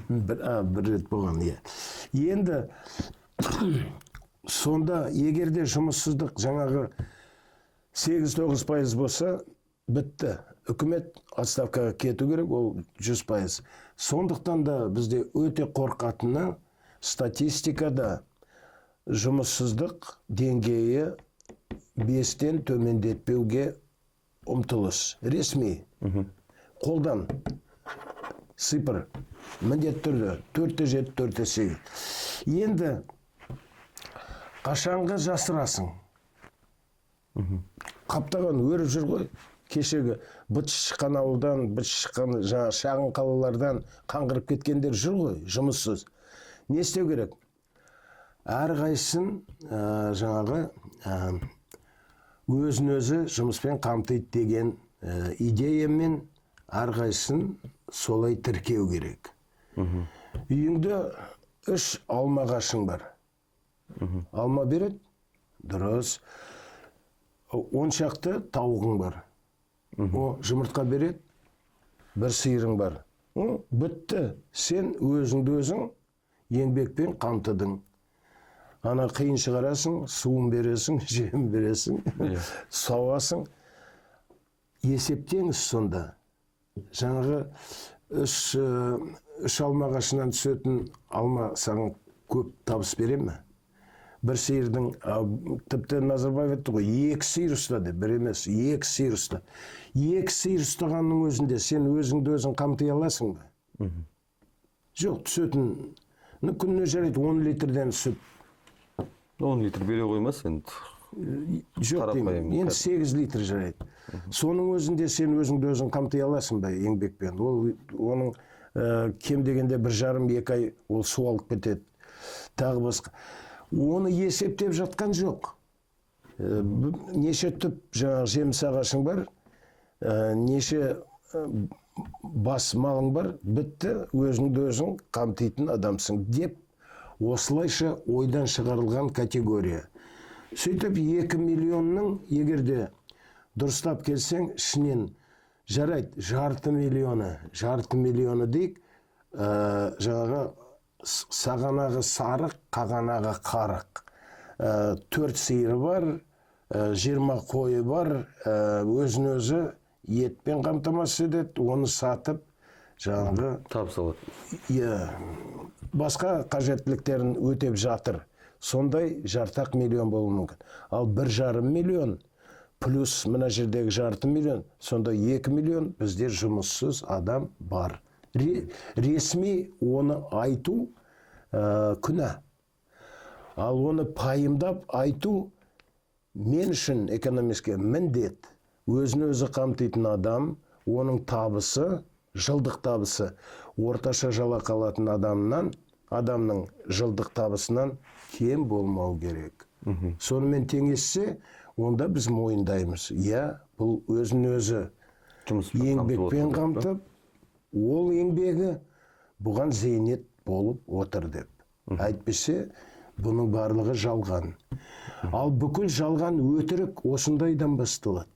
B: Бір рет болған, иә. Енді сонда егерде жұмыссыздық жаңағы 8-9% болса, бітті. Үкімет отставкаға кету керек, ол 100%. Сондықтан да бізде өте қорқатыны статистикада жұмыссыздық деңгейі 5-тен төмендетпеуге ұмтылыс. Ресми. Қолдан. Цифр. Міндетті түрде 4-7, 4-8. Енді қашанғы жасырасың? Қаптаған өріп жүр ғой. Кешегі быт шыққан ауылдан, быт шыққан шағын қалалардан қаңғырып кеткендер жүр ғой, жұмыссыз. Не істеу керек? Әрқайсысын жаңағы өзін-өзі жұмыспен қамтиды деген идеямен әрқайсысын солай тіркеу керек. Үйіңде 3 алма ағашың бар. Алма береді? Дұрыс. 10 шақты тауығың бар. О, жұмыртқа береді? 1 сиырың бар. Бітті. Сен өзіңді өзің еңбекпен қамтыдың. Ана қиын шығарасың, суын бересің, жем бересің, сауасың. Есептеңіз сонда. Жаңағы 3 алма ағашынан түсетін алма саған көп табыс бере ме? 1 сиырдың, тіпті Назарбаев айтты ғой, 2 сиыр ұста деп, 1 емес, 2 сиыр ұста. 2 сиыр ұстағанның өзінде сен өзіңді өзің қамтай аласың ба? Жоқ, түсетін, күніне жарайды 10 литрден сүт.
A: 10 литр бере қоймас енді.
B: Жоқ деймін, енді 8 литр жарайды. Соның өзінде сен өзіңді өзің қамтай аласың ба еңбекпен? Оның кем дегенде 1,5-2 ай ол суалып кетеді. Тағы басқа. Оны есептеп жатқан жоқ. Неше түп жаңағы жеміс ағашың бар, неше бас малың бар, бітті, өзіңді өзің қамтитын адамсың деп, осылайша ойдан шығарылған категория. Сөйтіп 2 миллионның егерде дұрыстап келсең, ішінен жарайды, жарты миллионы дейік, жаңағы сағанағы сарық, қағанағы қарық. 4 сиыры бар, 20 қойы бар, өзін-өзі етпен қамтамасыз етеді, оны сатып, жаңағы
A: табыс алады.
B: Басқа қажеттіліктерін өтеп жатыр. Сондай жартақ миллион болуы мүмкін. Ал 1,5 миллион плюс мына жердегі жарты миллион, сонда 2 миллион бізде жұмыссыз адам бар. Ресми оны айту күнә. Ал оны пайымдап айту мен үшін экономистке міндет. Өзін-өзі қамтитын адам, оның табысы, жылдық табысы, орташа жалақы алатын адамның жылдық табысынан кем болмау керек. Сонымен теңессе, онда біз мойындаймыз. Бұл өзін-өзі еңбекпен қамтып, ол еңбегі бұған зейнет болып отыр деп. Әйтпесе, бұның барлығы жалған. Ал бүкіл жалған өтірік осындайдан басталады.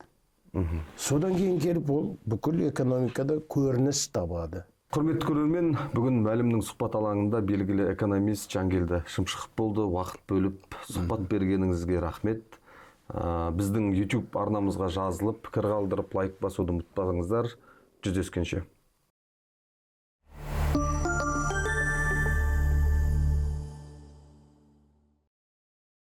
B: Содан кейін келіп ол бүкіл экономикада көрініс табады.
A: Құрметті көрермен, бүгін Мәлімнің сұхбат алаңында белгілі экономист Жангелді Шымшықов болды. Уақыт бөліп сұхбат бергеніңізге рахмет. Біздің YouTube арнамызға жазылып, пікір қалдырып, лайк басуды ұмытпаңыздар. Жүздескенше.